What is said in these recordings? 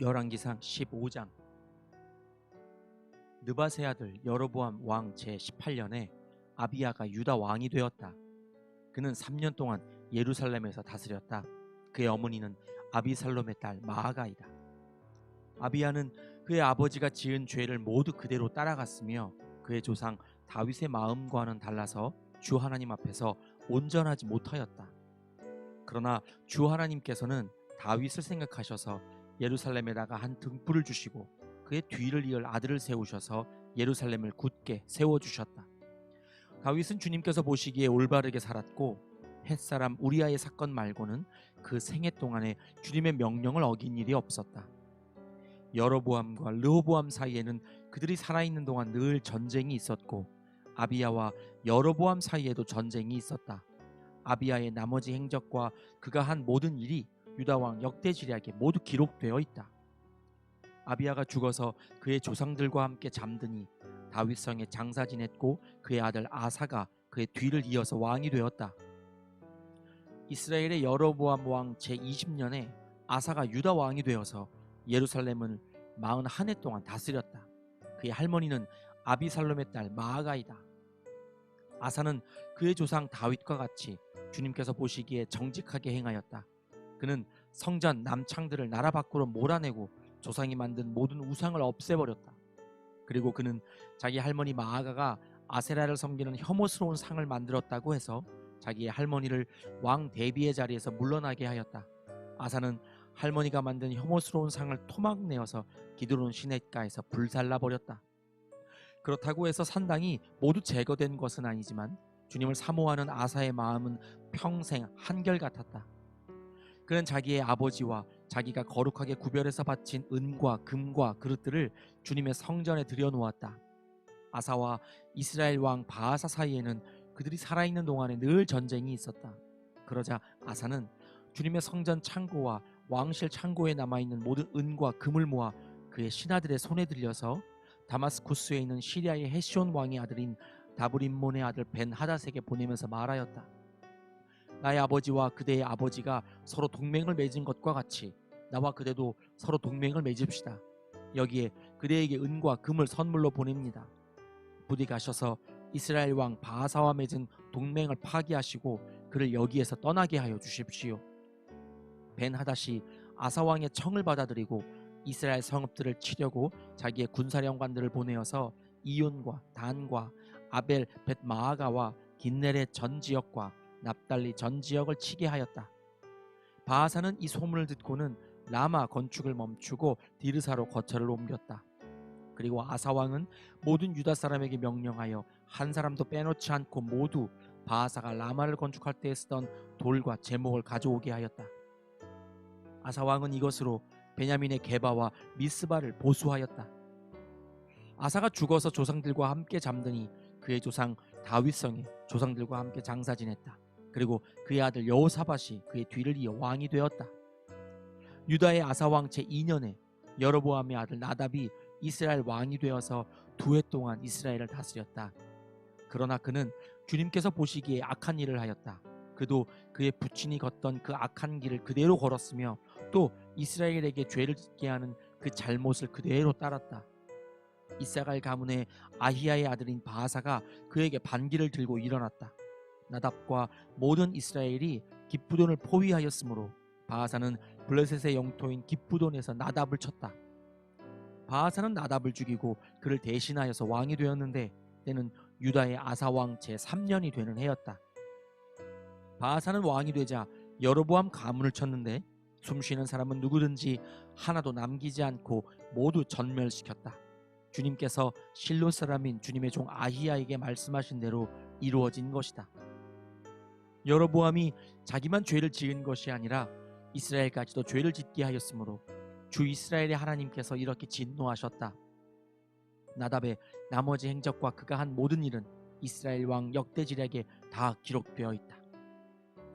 열왕기상 15장. 느밧의 아들 여로보암 왕 제18년에 아비야가 유다 왕이 되었다. 그는 3년 동안 예루살렘에서 다스렸다. 그의 어머니는 아비살롬의 딸 마아가이다. 아비야는 그의 아버지가 지은 죄를 모두 그대로 따라갔으며 그의 조상 다윗의 마음과는 달라서 주 하나님 앞에서 온전하지 못하였다. 그러나 주 하나님께서는 다윗을 생각하셔서 예루살렘에다가 한 등불을 주시고 그의 뒤를 이을 아들을 세우셔서 예루살렘을 굳게 세워주셨다. 다윗은 주님께서 보시기에 올바르게 살았고 햇사람 우리아의 사건 말고는 그 생애 동안에 주님의 명령을 어긴 일이 없었다. 여로보암과 르호보암 사이에는 그들이 살아있는 동안 늘 전쟁이 있었고 아비야와 여로보암 사이에도 전쟁이 있었다. 아비야의 나머지 행적과 그가 한 모든 일이 유다왕 역대지략에 모두 기록되어 있다. 아비야가 죽어서 그의 조상들과 함께 잠드니 다윗성에 장사 지냈고 그의 아들 아사가 그의 뒤를 이어서 왕이 되었다. 이스라엘의 여로보암 왕 제20년에 아사가 유다 왕이 되어서 예루살렘을 41해 동안 다스렸다. 그의 할머니는 아비살롬의 딸 마아가이다. 아사는 그의 조상 다윗과 같이 주님께서 보시기에 정직하게 행하였다. 그는 성전 남창들을 나라 밖으로 몰아내고 조상이 만든 모든 우상을 없애버렸다. 그리고 그는 자기 할머니 마아가가 아세라를 섬기는 혐오스러운 상을 만들었다고 해서 자기의 할머니를 왕 대비의 자리에서 물러나게 하였다. 아사는 할머니가 만든 혐오스러운 상을 토막내어서 기드론 시냇가에서 불살라버렸다. 그렇다고 해서 산당이 모두 제거된 것은 아니지만 주님을 사모하는 아사의 마음은 평생 한결같았다. 그는 자기의 아버지와 자기가 거룩하게 구별해서 바친 은과 금과 그릇들을 주님의 성전에 들여놓았다. 아사와 이스라엘 왕 바아사 사이에는 그들이 살아있는 동안에 늘 전쟁이 있었다. 그러자 아사는 주님의 성전 창고와 왕실 창고에 남아있는 모든 은과 금을 모아 그의 신하들의 손에 들려서 다마스쿠스에 있는 시리아의 헤시온 왕의 아들인 다브림몬의 아들 벤하닷에게 보내면서 말하였다. 나의 아버지와 그대의 아버지가 서로 동맹을 맺은 것과 같이 나와 그대도 서로 동맹을 맺읍시다. 여기에 그대에게 은과 금을 선물로 보냅니다. 부디 가셔서 이스라엘 왕 바하사와 맺은 동맹을 파기하시고 그를 여기에서 떠나게 하여 주십시오. 벤하닷이 아사 왕의 청을 받아들이고 이스라엘 성읍들을 치려고 자기의 군사령관들을 보내어서 이온과 단과 아벨 벳마아가와 긴네레 전 지역과 납달리 전 지역을 치게 하였다. 바하사는 이 소문을 듣고는 라마 건축을 멈추고 디르사로 거처를 옮겼다. 그리고 아사 왕은 모든 유다 사람에게 명령하여 한 사람도 빼놓지 않고 모두 바하사가 라마를 건축할 때 쓰던 돌과 제목을 가져오게 하였다. 아사 왕은 이것으로 베냐민의 게바와 미스바를 보수하였다. 아사가 죽어서 조상들과 함께 잠드니 그의 조상 다윗성에 조상들과 함께 장사 지냈다. 그리고 그의 아들 여호사밧이 그의 뒤를 이어 왕이 되었다. 유다의 아사 왕 제2년에 여로보암의 아들 나답이 이스라엘 왕이 되어서 2해 동안 이스라엘을 다스렸다. 그러나 그는 주님께서 보시기에 악한 일을 하였다. 그도 그의 부친이 걷던 그 악한 길을 그대로 걸었으며 또 이스라엘에게 죄를 짓게 하는 그 잘못을 그대로 따랐다. 이사갈 가문의 아히야의 아들인 바하사가 그에게 반기를 들고 일어났다. 나답과 모든 이스라엘이 기브돈을 포위하였으므로 바하사는 블레셋의 영토인 기브돈에서 나답을 쳤다. 바하사는 나답을 죽이고 그를 대신하여서 왕이 되었는데 때는 유다의 아사 왕 제3년이 되는 해였다. 바하사는 왕이 되자 여로보암 가문을 쳤는데 숨쉬는 사람은 누구든지 하나도 남기지 않고 모두 전멸시켰다. 주님께서 실로 사람인 주님의 종 아히야에게 말씀하신 대로 이루어진 것이다. 여로보암이 자기만 죄를 지은 것이 아니라 이스라엘까지도 죄를 짓게 하였으므로 주 이스라엘의 하나님께서 이렇게 진노하셨다. 나답의 나머지 행적과 그가 한 모든 일은 이스라엘 왕 역대지략에 다 기록되어 있다.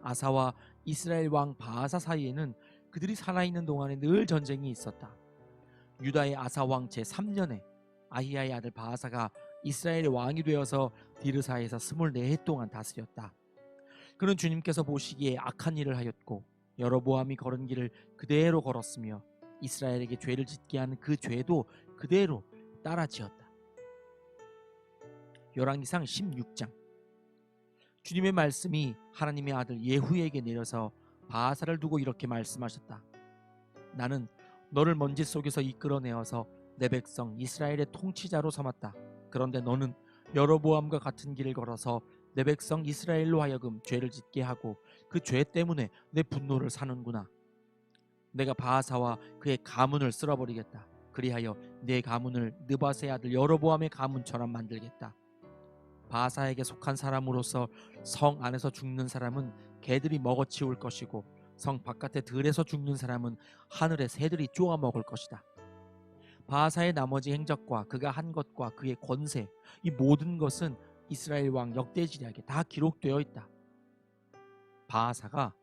아사와 이스라엘 왕 바하사 사이에는 그들이 살아있는 동안에 늘 전쟁이 있었다. 유다의 아사 왕 제3년에 아히야의 아들 바하사가 이스라엘의 왕이 되어서 디르사에서 24해 동안 다스렸다. 그는 주님께서 보시기에 악한 일을 하였고 여로보암이 걸은 길을 그대로 걸었으며 이스라엘에게 죄를 짓게 하는 그 죄도 그대로 따라 지었다. 열왕기상 16장. 주님의 말씀이 하나님의 아들 예후에게 내려서 바하사를 두고 이렇게 말씀하셨다. 나는 너를 먼지 속에서 이끌어내어서 내 백성 이스라엘의 통치자로 삼았다. 그런데 너는 여로보암과 같은 길을 걸어서 내 백성 이스라엘로 하여금 죄를 짓게 하고 그 죄 때문에 내 분노를 사는구나. 내가 바하사와 그의 가문을 쓸어버리겠다. 그리하여 내 가문을 느밧의 아들 여로보암의 가문처럼 만들겠다. 바하사에게 속한 사람으로서 성 안에서 죽는 사람은 개들이 먹어치울 것이고 성 바깥의 들에서 죽는 사람은 하늘의 새들이 쪼아 먹을 것이다. 바하사의 나머지 행적과 그가 한 것과 그의 권세, 이 모든 것은 이스라엘 왕 역대지략에 다 기록되어 있다. 바하사가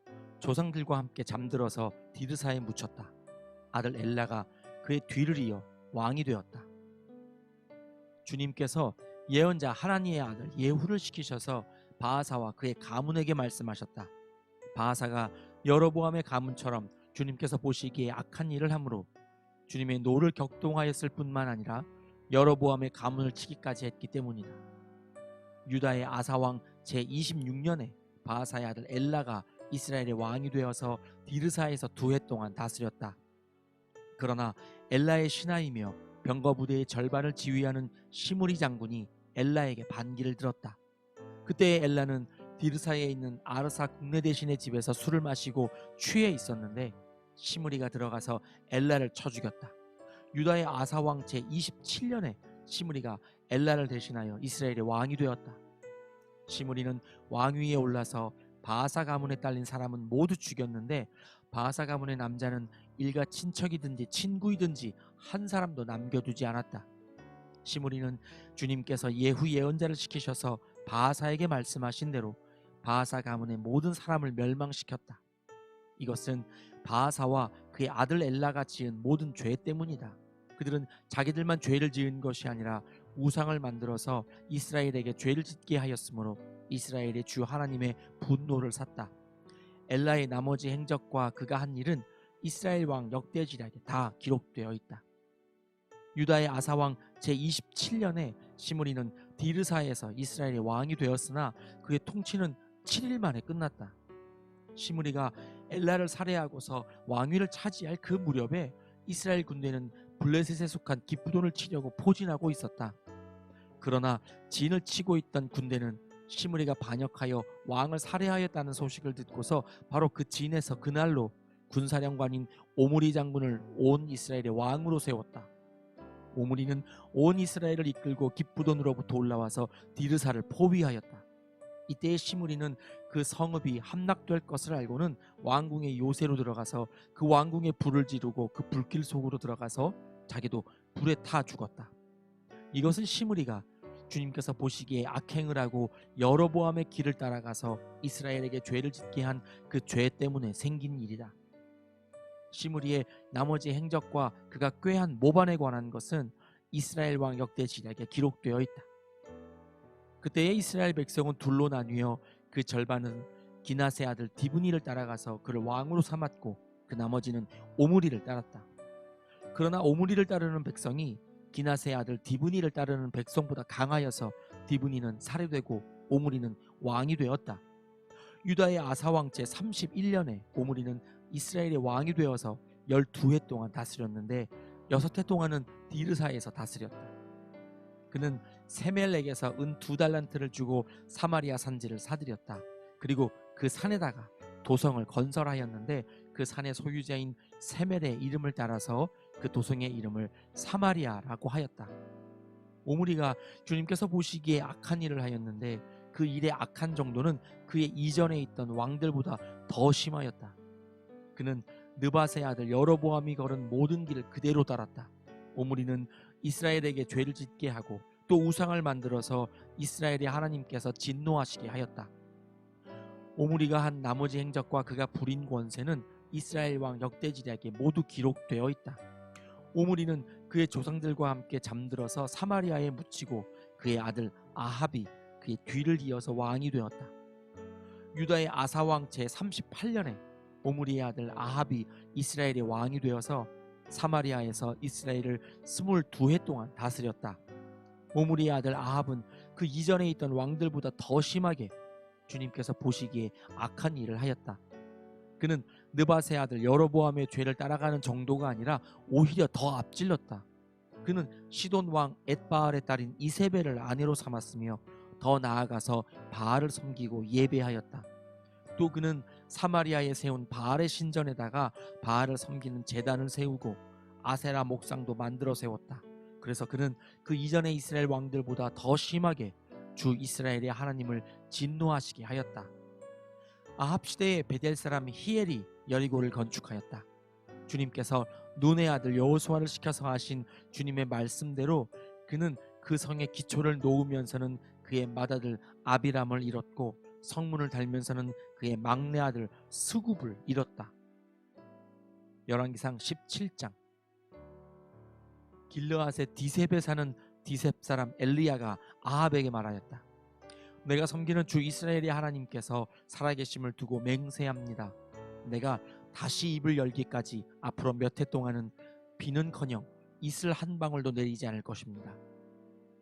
조상들과 함께 잠들어서 디르사에 묻혔다. 아들 엘라가 그의 뒤를 이어 왕이 되었다. 주님께서 예언자 하나니의 아들 예후를 시키셔서 바하사와 그의 가문에게 말씀하셨다. 바하사가 여로보암의 가문처럼 주님께서 보시기에 악한 일을 함으로 주님의 노를 격동하였을 뿐만 아니라 여로보암의 가문을 치기까지 했기 때문이다. 유다의 아사왕 제26년에 바하사의 아들 엘라가 이스라엘의 왕이 되어서 디르사에서 2해 동안 다스렸다. 그러나 엘라의 신하이며 병거 부대의 절반을 지휘하는 시므리 장군이 엘라에게 반기를 들었다. 그때 엘라는 디르사에 있는 아르사 국내 대신의 집에서 술을 마시고 취해 있었는데 시므리가 들어가서 엘라를 쳐 죽였다. 유다의 아사왕 제27년에 시므리가 엘라를 대신하여 이스라엘의 왕이 되었다. 시므리는 왕위에 올라서 바하사 가문에 딸린 사람은 모두 죽였는데 바하사 가문의 남자는 일가 친척이든지 친구이든지 한 사람도 남겨두지 않았다. 시므리는 주님께서 예후 예언자를 시키셔서 바하사에게 말씀하신 대로 바하사 가문의 모든 사람을 멸망시켰다. 이것은 바하사와 그의 아들 엘라가 지은 모든 죄 때문이다. 그들은 자기들만 죄를 지은 것이 아니라 우상을 만들어서 이스라엘에게 죄를 짓게 하였으므로 이스라엘의 주 하나님의 분노를 샀다. 엘라의 나머지 행적과 그가 한 일은 이스라엘 왕 역대지략에 다 기록되어 있다. 유다의 아사왕 제27년에 시므리는 디르사에서 이스라엘의 왕이 되었으나 그의 통치는 7일 만에 끝났다. 시므리가 엘라를 살해하고서 왕위를 차지할 그 무렵에 이스라엘 군대는 블레셋에 속한 기브돈을 치려고 포진하고 있었다. 그러나 진을 치고 있던 군대는 시므리가 반역하여 왕을 살해하였다는 소식을 듣고서 바로 그 진에서 그날로 군사령관인 오므리 장군을 온 이스라엘의 왕으로 세웠다. 오므리는 온 이스라엘을 이끌고 기브돈으로부터 올라와서 디르사를 포위하였다. 이때의 시므리는 그 성읍이 함락될 것을 알고는 왕궁의 요새로 들어가서 그 왕궁에 불을 지르고 그 불길 속으로 들어가서 자기도 불에 타 죽었다. 이것은 시므리가 주님께서 보시기에 악행을 하고 여로보암의 길을 따라가서 이스라엘에게 죄를 짓게 한 그 죄 때문에 생긴 일이다. 시므리의 나머지 행적과 그가 꾀한 모반에 관한 것은 이스라엘 왕 역대지략에 기록되어 있다. 그때의 이스라엘 백성은 둘로 나뉘어 그 절반은 기낫의 아들 디브니를 따라가서 그를 왕으로 삼았고 그 나머지는 오므리를 따랐다. 그러나 오므리를 따르는 백성이 기낫의 아들 디브니를 따르는 백성보다 강하여서 디브니는 살해되고 오므리는 왕이 되었다. 유다의 아사왕 제31년에 오므리는 이스라엘의 왕이 되어서 12해 동안 다스렸는데 6해 동안은 디르사에서 다스렸다. 그는 세멜렉에서 은 2달란트를 주고 사마리아 산지를 사들였다. 그리고 그 산에다가 도성을 건설하였는데 그 산의 소유자인 세멜의 이름을 따라서 그 도성의 이름을 사마리아라고 하였다. 오므리가 주님께서 보시기에 악한 일을 하였는데 그 일의 악한 정도는 그의 이전에 있던 왕들보다 더 심하였다. 그는 느밧의 아들 여로보암이 걸은 모든 길을 그대로 따랐다. 오므리는 이스라엘에게 죄를 짓게 하고 또 우상을 만들어서 이스라엘의 하나님께서 진노하시게 하였다. 오므리가 한 나머지 행적과 그가 부린 권세는 이스라엘 왕 역대지략에 모두 기록되어 있다. 오므리는 그의 조상들과 함께 잠들어서 사마리아에 묻히고 그의 아들 아합이 그의 뒤를 이어서 왕이 되었다. 유다의 아사왕 제38년에 오므리의 아들 아합이 이스라엘의 왕이 되어서 사마리아에서 이스라엘을 22해 동안 다스렸다. 오므리의 아들 아합은 그 이전에 있던 왕들보다 더 심하게 주님께서 보시기에 악한 일을 하였다. 그는 느밧의 아들 여로보암의 죄를 따라가는 정도가 아니라 오히려 더 앞질렀다. 그는 시돈 왕 엣바알의 딸인 이세벨을 아내로 삼았으며 더 나아가서 바알을 섬기고 예배하였다. 또 그는 사마리아에 세운 바알의 신전에다가 바알을 섬기는 제단을 세우고 아세라 목상도 만들어 세웠다. 그래서 그는 그 이전의 이스라엘 왕들보다 더 심하게 주 이스라엘의 하나님을 진노하시게 하였다. 아합 시대에 베델 사람 히엘이 여리고를 건축하였다. 주님께서 눈의 아들 여호수아를 시켜서 하신 주님의 말씀대로 그는 그 성의 기초를 놓으면서는 그의 맏아들 아비람을 잃었고 성문을 달면서는 그의 막내 아들 스굽을 잃었다. 열왕기상 17장. 길르앗의 디셉에 사는 디셉 사람 엘리야가 아합에게 말하였다. 내가 섬기는 주 이스라엘의 하나님께서 살아계심을 두고 맹세합니다. 내가 다시 입을 열기까지 앞으로 몇 해 동안은 비는커녕 이슬 한 방울도 내리지 않을 것입니다.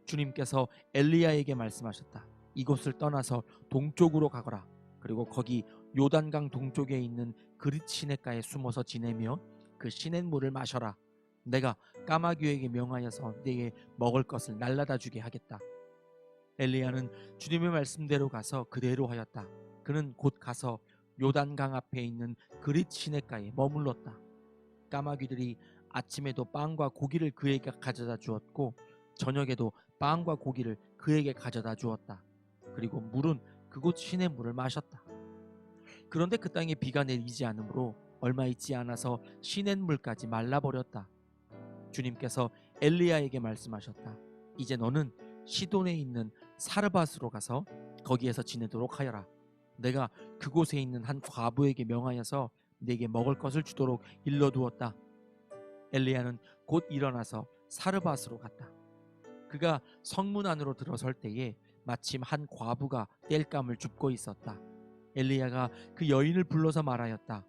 주님께서 엘리야에게 말씀하셨다. 이곳을 떠나서 동쪽으로 가거라. 그리고 거기 요단강 동쪽에 있는 그릿 시냇가에 숨어서 지내며 그 시냇물을 마셔라. 내가 까마귀에게 명하여서 네게 먹을 것을 날라다 주게 하겠다. 엘리야는 주님의 말씀대로 가서 그대로 하였다. 그는 곧 가서 요단강 앞에 있는 그릿 시냇가에 머물렀다. 까마귀들이 아침에도 빵과 고기를 그에게 가져다 주었고 저녁에도 빵과 고기를 그에게 가져다 주었다. 그리고 물은 그곳 시냇물을 마셨다. 그런데 그 땅에 비가 내리지 않으므로 얼마 있지 않아서 시냇물까지 말라버렸다. 주님께서 엘리야에게 말씀하셨다. 이제 너는 시돈에 있는 사르밧으로 가서 거기에서 지내도록 하여라. 내가 그곳에 있는 한 과부에게 명하여서 네게 먹을 것을 주도록 일러두었다. 엘리야는 곧 일어나서 사르밧으로 갔다. 그가 성문 안으로 들어설 때에 마침 한 과부가 땔감을 줍고 있었다. 엘리야가 그 여인을 불러서 말하였다.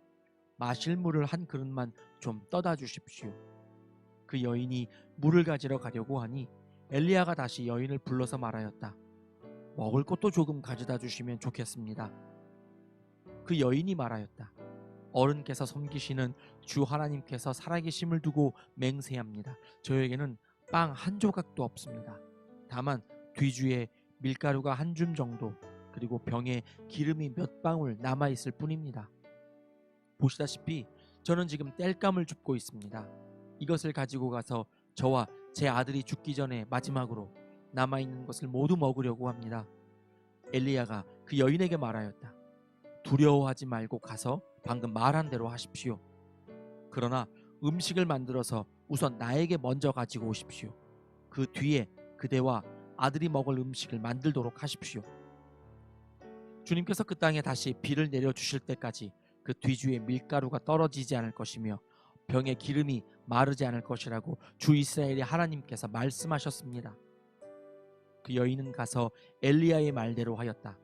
마실 물을 한 그릇만 좀 떠다 주십시오. 그 여인이 물을 가지러 가려고 하니 엘리야가 다시 여인을 불러서 말하였다. 먹을 것도 조금 가져다 주시면 좋겠습니다. 그 여인이 말하였다. 어른께서 섬기시는 주 하나님께서 살아계심을 두고 맹세합니다. 저에게는 빵 한 조각도 없습니다. 다만 뒤주에 밀가루가 한 줌 정도 그리고 병에 기름이 몇 방울 남아있을 뿐입니다. 보시다시피 저는 지금 땔감을 줍고 있습니다. 이것을 가지고 가서 저와 제 아들이 죽기 전에 마지막으로 남아있는 것을 모두 먹으려고 합니다. 엘리야가 그 여인에게 말하였다. 두려워하지 말고 가서 방금 말한 대로 하십시오. 그러나 음식을 만들어서 우선 나에게 먼저 가지고 오십시오. 그 뒤에 그대와 아들이 먹을 음식을 만들도록 하십시오. 주님께서 그 땅에 다시 비를 내려주실 때까지 그 뒤주에 밀가루가 떨어지지 않을 것이며 병에 기름이 마르지 않을 것이라고 주 이스라엘의 하나님께서 말씀하셨습니다. 그 여인은 가서 엘리야의 말대로 하였다.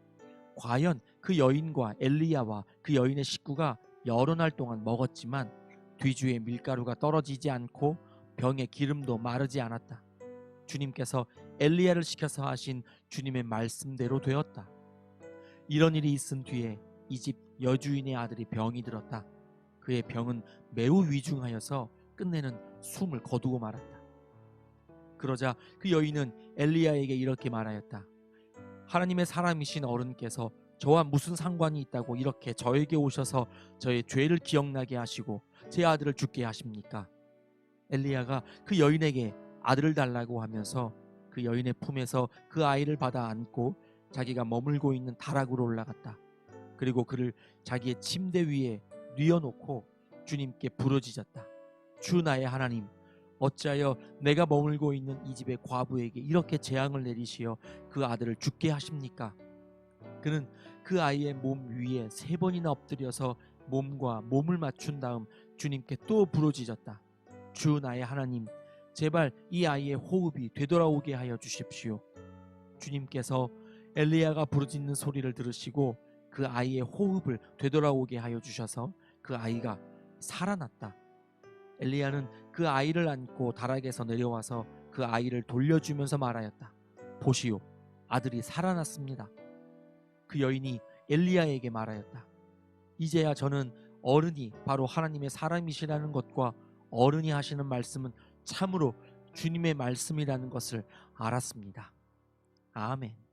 과연 그 여인과 엘리야와 그 여인의 식구가 여러 날 동안 먹었지만 뒤주에 밀가루가 떨어지지 않고 병에 기름도 마르지 않았다. 주님께서 엘리야를 시켜서 하신 주님의 말씀대로 되었다. 이런 일이 있은 뒤에 이 집 여주인의 아들이 병이 들었다. 그의 병은 매우 위중하여서 끝내는 숨을 거두고 말았다. 그러자 그 여인은 엘리야에게 이렇게 말하였다. 하나님의 사람이신 어른께서 저와 무슨 상관이 있다고 이렇게 저에게 오셔서 저의 죄를 기억나게 하시고 제 아들을 죽게 하십니까? 엘리야가 그 여인에게 아들을 달라고 하면서 그 여인의 품에서 그 아이를 받아 안고 자기가 머물고 있는 다락으로 올라갔다. 그리고 그를 자기의 침대 위에 뉘어놓고 주님께 부르짖었다. 주 나의 하나님, 어찌하여 내가 머물고 있는 이 집의 과부에게 이렇게 재앙을 내리시어 그 아들을 죽게 하십니까? 그는 그 아이의 몸 위에 3번이나 엎드려서 몸과 몸을 맞춘 다음 주님께 또 부르짖었다. 주 나의 하나님, 제발 이 아이의 호흡이 되돌아오게 하여 주십시오. 주님께서 엘리야가 부르짖는 소리를 들으시고 그 아이의 호흡을 되돌아오게 하여 주셔서 그 아이가 살아났다. 엘리야는 그 아이를 안고 다락에서 내려와서 그 아이를 돌려주면서 말하였다. 보시오, 아들이 살아났습니다. 그 여인이 엘리야에게 말하였다. 이제야 저는 어른이 바로 하나님의 사람이시라는 것과 어른이 하시는 말씀은 참으로 주님의 말씀이라는 것을 알았습니다. 아멘.